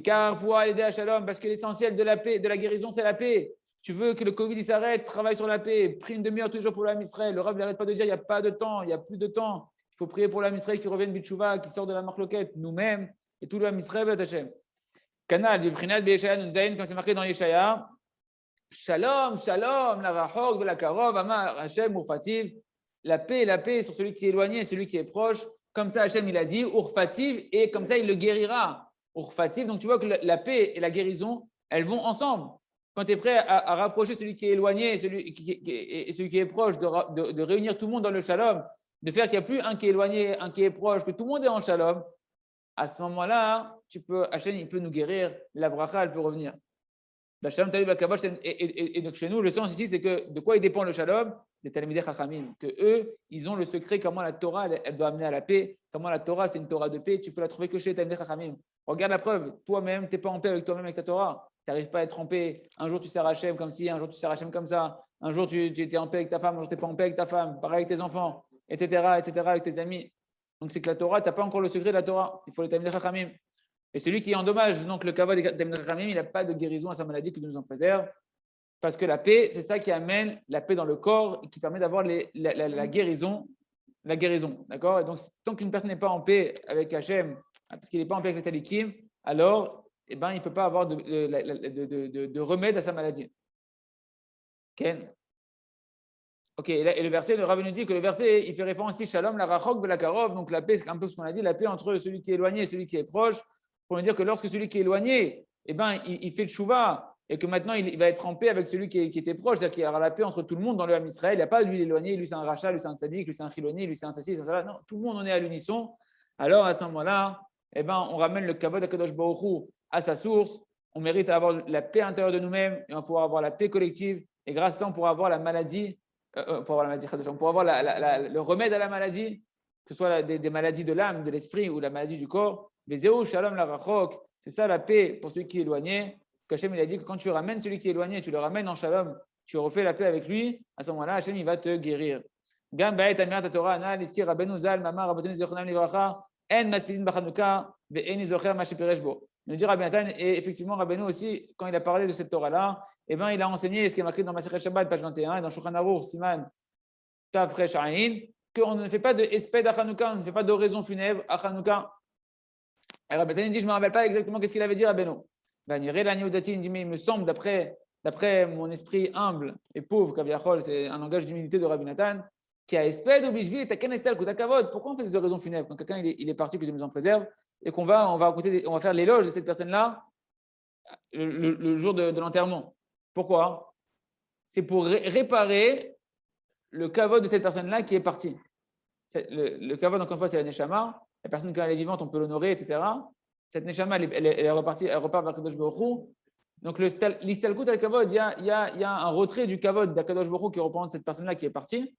Car voit l'aider à shalom, parce que l'essentiel de la paix, de la guérison, c'est la paix. Tu veux que le Covid il s'arrête, travaille sur la paix, prie une demi-heure tous les jours pour l'âme Israël. Le Rav n'arrête pas de dire il n'y a pas de temps, il n'y a plus de temps. Il faut prier pour l'âme Israël qui revienne bitchouva, qui sort de la marloquette, nous-mêmes et tout l'âme Israël, Hashem. Canal, Bibrinat, Be'eshaya, Nunzaïn, comme c'est marqué dans Yeshaya. Shalom, shalom, la rachok, la karov, amar, Hashem, urfativ. La paix sur celui qui est éloigné et celui qui est proche. Comme ça, Hashem, il a dit, urfativ, et comme ça, il le guérira. Urfativ, donc tu vois que la paix et la guérison, elles vont ensemble. Quand tu es prêt à rapprocher celui qui est éloigné et celui qui est proche, de réunir tout le monde dans le shalom, de faire qu'il n'y a plus un qui est éloigné, un qui est proche, que tout le monde est en shalom, à ce moment-là, Hashem, il peut nous guérir, la bracha, elle peut revenir. Et donc chez nous, le sens ici, c'est que de quoi il dépend le shalom? Des Talmidei Chachamim, que eux, ils ont le secret comment la Torah, elle doit amener à la paix, comment la Torah, c'est une Torah de paix, tu peux la trouver que chez les Talmidei Chachamim. Regarde la preuve, toi-même, tu n'es pas en paix avec toi-même, avec ta Torah, tu n'arrives pas à être en paix. Un jour, tu sers Hashem comme ci, un jour, tu sers Hashem comme ça, un jour, tu étais en paix avec ta femme, un jour, tu n'es pas en paix avec ta femme, pareil avec tes enfants, etc., avec tes amis. Donc, c'est que la Torah, tu n'as pas encore le secret de la Torah, il faut les Talmidei Chachamim. Et celui qui endommage donc le kavod des Talmidei Chachamim, il n'a pas de guérison à sa maladie, que Dieu nous en préserve. Parce que la paix, c'est ça qui amène la paix dans le corps et qui permet d'avoir la guérison. La guérison, d'accord? Et donc, tant qu'une personne n'est pas en paix avec Hachem, parce qu'il n'est pas en paix avec les tzadikim, alors il ne peut pas avoir de remède à sa maladie. Ken? Ok, et le verset, le Rav nous dit que le verset, il fait référence ici, Shalom, la rachok, la karov, donc la paix, c'est un peu ce qu'on a dit, la paix entre celui qui est éloigné et celui qui est proche, pour nous dire que lorsque celui qui est éloigné, il fait le chouva, et que maintenant il va être en paix avec celui qui était proche, c'est-à-dire qu'il y aura la paix entre tout le monde dans le Ham Israël. Il n'y a pas lui éloigné, lui c'est un rachat, lui c'est un tzaddik, lui c'est un chiloni, lui c'est un ceci, c'est cela. Non, tout le monde on est à l'unisson. Alors à ce moment-là, on ramène le kavod HaKadosh Baruch Hu à sa source. On mérite d'avoir la paix intérieure de nous-mêmes et on pourra avoir la paix collective. Et grâce à ça, on pourra avoir la maladie, on pourra avoir le remède à la maladie, que ce soit des maladies de l'âme, de l'esprit ou la maladie du corps. Vezeu shalom la rachok. C'est ça la paix pour celui qui est éloigné. Hachem, il a dit que quand tu ramènes celui qui est éloigné, tu le ramènes en shalom, tu refais la paix avec lui, à ce moment-là, Hachem, il va te guérir. Gam ba'et amirat Torah anal iski rabenu zal mama rabotenu zechonam livracha en maspidin b'chanuka ve'en izocher ma shepiresh bo. Il nous dit Rabbi Nathan, et effectivement Rabbeinu aussi, quand il a parlé de cette Torah-là, il a enseigné ce qui est marqué dans Masechet Shabbat, page 21, et dans Shulchan Aruch, Siman Tav Resh Ayin, qu'on ne fait pas de espède à Chanukah, on ne fait pas d'oraison funèbre à Chanukah. Et Rabbi Nathan dit, je ne me rappelle pas exactement qu'est-ce qu'il avait dit Rabbeinu. Il dit, mais il me semble, d'après mon esprit humble et pauvre, c'est un langage d'humilité de Rabbi Nathan, qui a espède obligé et takenestel kutakavod. Pourquoi on fait des oraisons funèbres quand quelqu'un il est parti, que Dieu nous en préserve, et on va faire l'éloge de cette personne-là le jour de l'enterrement? Pourquoi? C'est pour réparer le kavod de cette personne-là qui est partie. Le kavod, encore une fois, c'est la neshama. La personne, quand elle est vivante, on peut l'honorer, etc. Cette neshama, elle est repartie, elle repart vers Kadosh Baruch Hu. Donc, l'istalkut al-kavod, il y a un retrait du kavod d'Akadosh Baruch Hu qui représente cette personne-là qui est partie.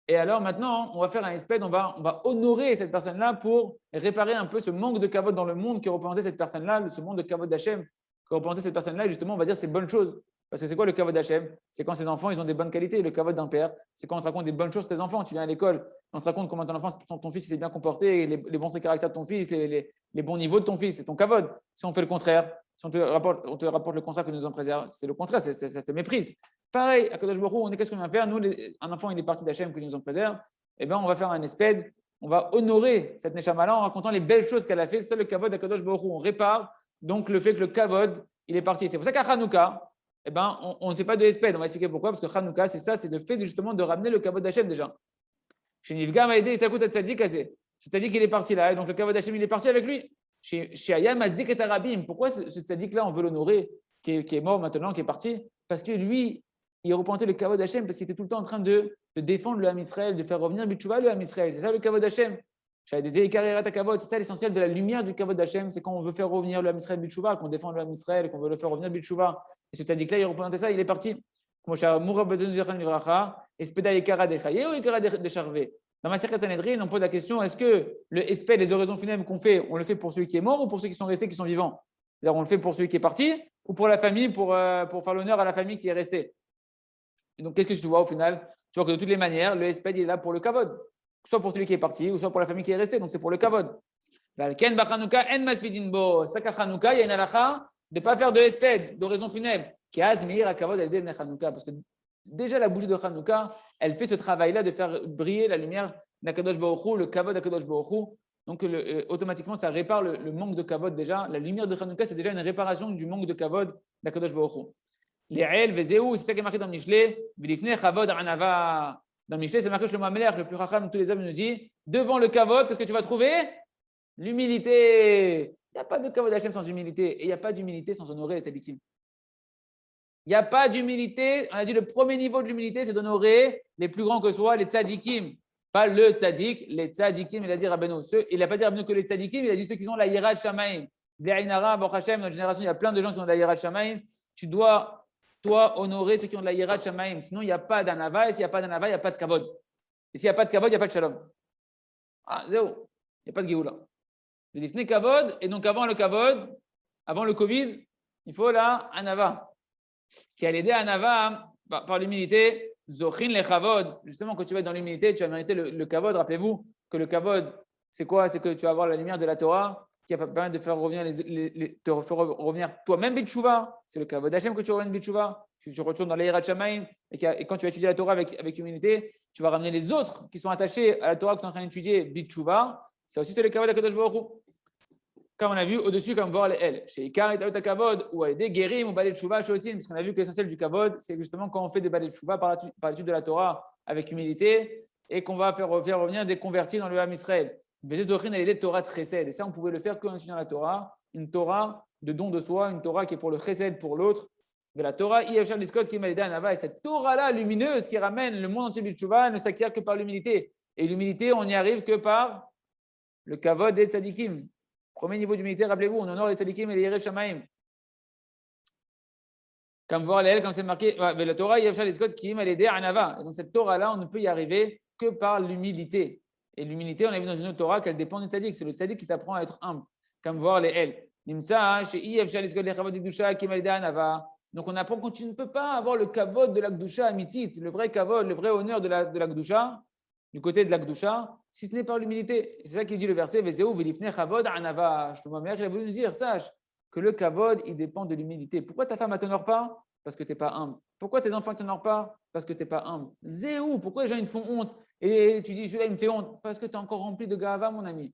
Et alors maintenant, on va faire un espède, on va honorer cette personne-là pour réparer un peu ce manque de kavod dans le monde qui représentait cette personne-là, ce monde de kavod d'Hachem qui représentait cette personne-là. Et justement, on va dire c'est bonnes choses. Parce que c'est quoi le kavod d'Hachem? C'est quand ses enfants ils ont des bonnes qualités. Le kavod d'un père, c'est quand on te raconte des bonnes choses de tes enfants. Tu viens à l'école, on te raconte comment ton fils s'est bien comporté, les bons traits de caractère de ton fils, les bons niveaux de ton fils. C'est ton kavod. Si on fait le contraire, si on te rapporte le contraire que nous en préserve, c'est le contraire, ça te méprise. Pareil, à Kadosh Baruch Hu, qu'est-ce qu'on vient faire? Nous, un enfant, il est parti d'Hachem que nous en préserve. Eh bien, on va faire un espède, on va honorer cette Neshama-là en racontant les belles choses qu'elle a fait. C'est le kavod à Kadosh Baruch Hu. On répare donc le fait que le kavod, il est parti. C'est pour ça qu'à Hanouka, eh ben, on ne fait pas de espède. On va expliquer pourquoi. Parce que Hanouka, c'est ça, c'est le fait justement de ramener le kavod d'Hachem déjà. Chez Nivga m'a aidé, c'est-à-dire qu'il est parti là. Et donc le kavod d'Hachem, il est parti avec lui. Chez Ayam, Azdik et Arabim, pourquoi ce tzaddik-là, on veut l'honorer, qui est mort maintenant, qui est parti? Parce que lui, il représentait le kavod d'Hachem parce qu'il était tout le temps en train de défendre le Ham Israël, de faire revenir Bitchouva le Ham Israël. C'est ça le kavod d'Hachem. C'est ça l'essentiel de la lumière du kavod d'Hachem, c'est quand on veut faire revenir le Ham Israël Bitchouva, qu'on défend le Ham Israël, qu'on veut le faire revenir Bitchouva. Et ce tzaddik-là, il représentait ça, il est parti. Dans ma Masechet Sanhedrin, on pose la question, est-ce que le espède, les oraisons funèbres qu'on fait, on le fait pour celui qui est mort ou pour ceux qui sont restés, qui sont vivants? C'est-à-dire, on le fait pour celui qui est parti ou pour la famille, pour faire l'honneur à la famille qui est restée? Et donc, qu'est-ce que tu vois au final? Tu vois que de toutes les manières, le espède, il est là pour le kavod, soit pour celui qui est parti ou soit pour la famille qui est restée. Donc, c'est pour le kavod. C'est ça qu'à Hanouka, il y a une halakha de ne pas faire de espède, d'oraison funèbre, qui a azmir à kavod al-den Hanouka. Parce que déjà, la bougie de Hanouka, elle fait ce travail-là de faire briller la lumière d'Akadosh Baruch Hu, le kavod d'Akadosh Baruch Hu. Donc, automatiquement, ça répare le manque de kavod déjà. La lumière de Hanouka, c'est déjà une réparation du manque de kavod d'Akadosh Baruch Hu. L'I'el, Vezéou, c'est ça qui est marqué dans le Michelet. Vilifne Chavod Anava. Dans le Michelet, c'est marqué Shlomo Amelech, le plus racham de tous les hommes, nous dit devant le kavod, qu'est-ce que tu vas trouver? L'humilité. Il n'y a pas de kavod Hachem sans humilité. Et il n'y a pas d'humilité sans honorer les tzadikim. Il n'y a pas d'humilité. On a dit le premier niveau de l'humilité, c'est d'honorer les plus grands que soi, les tzadikim. Pas le tzadik, les tzadikim, il a dit Rabbeinu. Il n'a pas dit Rabbeinu que les tzadikim, il a dit ceux qui ont la hirat shamaim. B'le'ainara, Baruch Hashem, dans notre génération, il y a plein de gens qui ont la hirat shamaim. Tu dois, toi, honorer ceux qui ont de la hirat shamaim. Sinon, il n'y a pas d'anava. Et s'il n'y a pas d'anava, il n'y a pas de kavod. Et s'il n'y a pas de kavod, il n'y a pas de shalom. Ah, zéro. Il n'y a pas de géoula. Il dit kavod. Et donc, avant le kavod, avant le Covid, il faut la anava. Qui a aidé anava par l'humilité. Zochin le kavod. Justement, quand tu vas être dans l'humilité, tu vas mériter le kavod. Rappelez-vous que le kavod, c'est quoi? C'est que tu vas avoir la lumière de la Torah qui va permettre de faire revenir te faire revenir toi-même Bitchouva. C'est le kavod d'Hachem que tu reviennes Bitchouva. Tu retournes dans l'Eirat Shamaim et quand tu vas étudier la Torah avec humilité, tu vas ramener les autres qui sont attachés à la Torah que tu es en train d'étudier Bitchouva. Ça aussi, c'est le kavod d'Akadosh Baruch Hu. Comme on a vu au-dessus, comme voir les L. Chez Ikar et Taot Kavod, ou des Guérim ou Balé de Chouva, aussi, parce qu'on a vu que l'essentiel du Kavod, c'est justement quand on fait des Balé de Chouva par l'étude de la Torah avec humilité et qu'on va faire revenir des convertis dans le Ham Israël. Vezezochin a l'idée de Torah de Chesed. Et ça, on pouvait le faire qu'en étudiant la Torah, une Torah de don de soi, une Torah qui est pour le Chesed, pour l'autre. Mais la Torah, Yevshar Liskot qui m'a aidé à Nava, et cette Torah-là lumineuse qui ramène le monde entier du Tchouva ne s'acquiert que par l'humilité. Et l'humilité, on n'y arrive que par le Kavod des Tzadikim. Premier niveau d'humilité, rappelez-vous, on honore les Tzadikim et les Yerei Shamaim. Comme voir les comme c'est marqué, la Torah, Yevshar Liskot qui m'a aidé à Nava. Et donc cette Torah-là, on ne peut y arriver que par l'humilité. Et l'humilité, on a vu dans une autre Torah qu'elle dépend du tzaddik. C'est le tzaddik qui t'apprend à être humble. Comme voir les L. Donc on apprend que tu ne peux pas avoir le kavod de la Gdusha amitit, le vrai kavod, le vrai honneur de la Gdusha, du côté de la Gdusha, si ce n'est par l'humilité. C'est ça qu'il dit le verset, Vezeu velifne kavod anava. Shlomo Amelech, il a voulu nous dire, sache que le kavod, il dépend de l'humilité. Pourquoi ta femme ne t'honore pas? Parce que tu n'es pas humble. Pourquoi tes enfants ne t'honorent pas? Parce que tu n'es pas humble. Zéou, pourquoi les gens ils te font honte? Et tu dis, celui-là, il me fait honte. Parce que tu es encore rempli de gava, mon ami.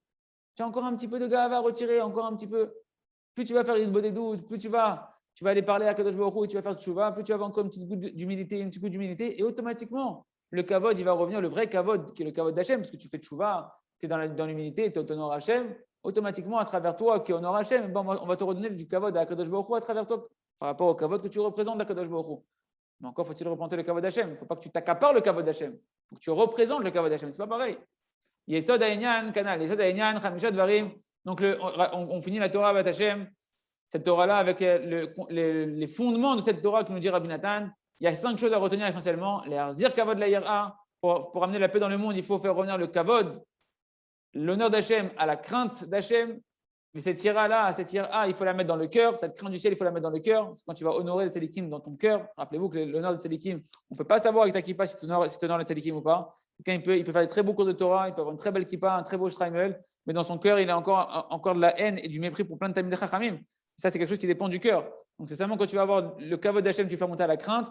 Tu as encore un petit peu de gava à retirer, encore un petit peu. Plus tu vas faire une bonne doute, plus tu vas aller parler à Kadosh Baruch Hu et tu vas faire tchouva, plus tu vas avoir encore un petit goût d'humilité, un petit coup d'humilité. Et automatiquement, le kavod, il va revenir, le vrai kavod, qui est le kavod d'Hachem, parce que tu fais tchouva, tu es dans l'humilité, tu honores Hachem. Automatiquement, à travers toi, qui honore Hachem, on va te redonner du kavod à Kadosh Baruch Hu à travers toi, par rapport au kavod que tu représentes à Kadosh Baruch Hu. Mais encore faut-il représenter le kavod d'Hachem. Il ne faut pas que tu t'accapares le kavod d'Hachem. Il faut que tu représentes le kavod d'Hachem. Ce n'est pas pareil. Yesod Ha'inyan, Kanal. Yesod Ha'inyan, Chamisha Dvarim. Donc, on finit la Torah avec Hashem, cette Torah-là, avec les fondements de cette Torah que nous dit Rabbi Nathan. Il y a 5 choses à retenir essentiellement. Les Arzir Kavod la Yira. Pour amener la paix dans le monde, il faut faire revenir le Kavod, l'honneur d'Hachem à la crainte d'Hachem. Mais cette ira-là, il faut la mettre dans le cœur. Cette crainte du ciel, il faut la mettre dans le cœur. C'est quand tu vas honorer le tzadikim dans ton cœur. Rappelez-vous que l'honneur de tzadikim, on ne peut pas savoir avec ta kippa si tu honores le tzadikim ou pas. Quelqu'un, il peut faire des très beaux cours de Torah, il peut avoir une très belle kippa, un très beau shtraimel, mais dans son cœur, il a encore de la haine et du mépris pour plein de tamid chachamim. Ça, c'est quelque chose qui dépend du cœur. Donc, c'est seulement quand tu vas avoir le kavod d'Hachem, tu fais monter à la crainte,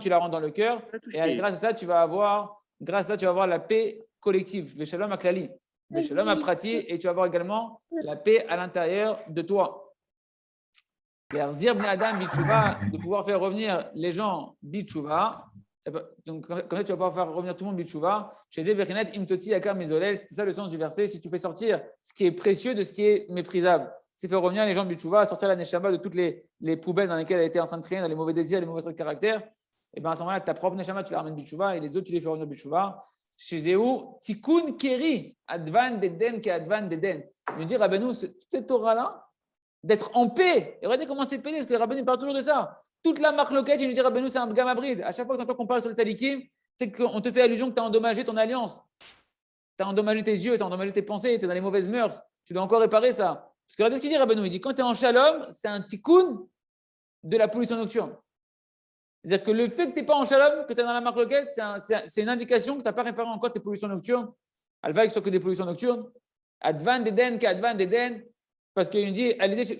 tu la rends dans le cœur. Et grâce à ça, tu vas avoir la paix collective, le shalom aklali. Le shalom aprati, et tu vas avoir également la paix à l'intérieur de toi. De pouvoir faire revenir les gens bitchouva. Donc, comme ça, tu vas pouvoir faire revenir tout le monde bitchouva. Chez Zeberinet, imtoti yakar mizolel. C'est ça le sens du verset. Si tu fais sortir ce qui est précieux de ce qui est méprisable, c'est faire revenir les gens bitchouva, sortir la neshama de toutes les poubelles dans lesquelles elle était en train de traîner, dans les mauvais désirs, les mauvais traits de caractère. Et bien à ce moment-là, ta propre neshama, tu la ramènes bitchouva et les autres, tu les fais revenir bitchouva. Chez Zéhou, Tikkun Keri, Advan Deden qui Advan Deden. Il nous dit, Rabbeinu, toute cette Torah-là, d'être en paix. Et regardez comment c'est pédé, parce que Rabbeinu parle toujours de ça. Toute la marque loquette, il nous dit, Rabbeinu, c'est un gamme hybride. À chaque fois que tu entends qu'on parle sur le tzadikim, c'est qu'on te fait allusion que tu as endommagé ton alliance. Tu as endommagé tes yeux, tu as endommagé tes pensées, tu es dans les mauvaises mœurs. Tu dois encore réparer ça. Parce que regardez ce qu'il dit, Rabbeinu. Il dit, quand tu es en shalom, c'est un tikkun de la pollution nocturne. C'est-à-dire que le fait que tu n'es pas en shalom, que tu es dans la marque loquette, c'est une indication que tu n'as pas réparé encore tes pollutions nocturnes. Alvaïk soit que des pollutions nocturnes. Advan Deden, qu'Advan Deden. Parce qu'il dit,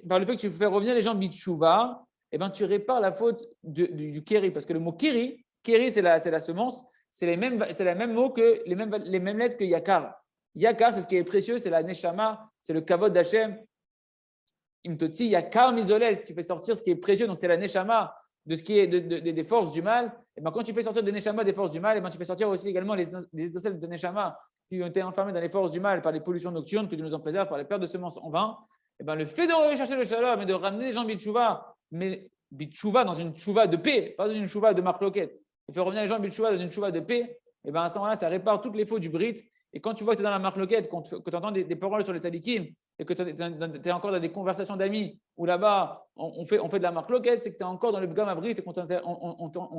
par le fait que tu fais revenir les gens bitchouva, eh ben, tu répares la faute du kéri. Parce que le mot kéri, c'est la semence, c'est les mêmes mots que les mêmes lettres que yakar. Yakar, c'est ce qui est précieux, c'est la neshama, c'est le kavod d'Hachem. Imtoti, yakar mizolel, si tu fais sortir ce qui est précieux, donc c'est la neshama de ce qui est des forces du mal. Et ben, quand tu fais sortir des neshama des forces du mal, et ben, tu fais sortir aussi également les étincelles de neshama qui ont été enfermées dans les forces du mal par les pollutions nocturnes que tu nous en préserves, par les pertes de semences en vain. Et ben, le fait de rechercher le shalom et de ramener les gens bitchouva, mais bitchouva dans une chouva de paix, pas dans une chouva de marloquette, de faire revenir les gens bitchouva dans une chouva de paix, et ben à ce moment-là, ça répare toutes les fautes du brit. Et quand tu vois que tu es dans la marloquette, que tu entends des paroles sur les tzadikim, et que tu es encore dans des conversations d'amis, où là-bas, on fait de la marloquette, c'est que tu es encore dans le bgam abrit et qu'on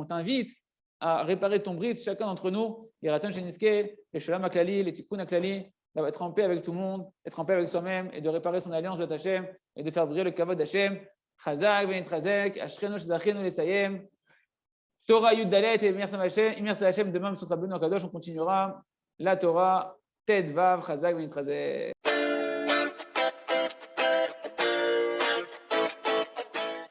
t'invite à réparer ton brit, chacun d'entre nous, les Ratsan Sheniske, les Shalom Aklali, les Tikkun Aklali, d'être en paix avec tout le monde, être en paix avec soi-même et de réparer son alliance avec Hachem et de faire briller le kavod d'Hachem. Chazak, Benitrazek, Ashrenu, Shezachenu, Lesayem. Torah Yud Dalet et merci Hachem. Demain, sur Rabbeinu Kadosh, on continuera la Torah, Ted Vav, Chazak, Benitrazek.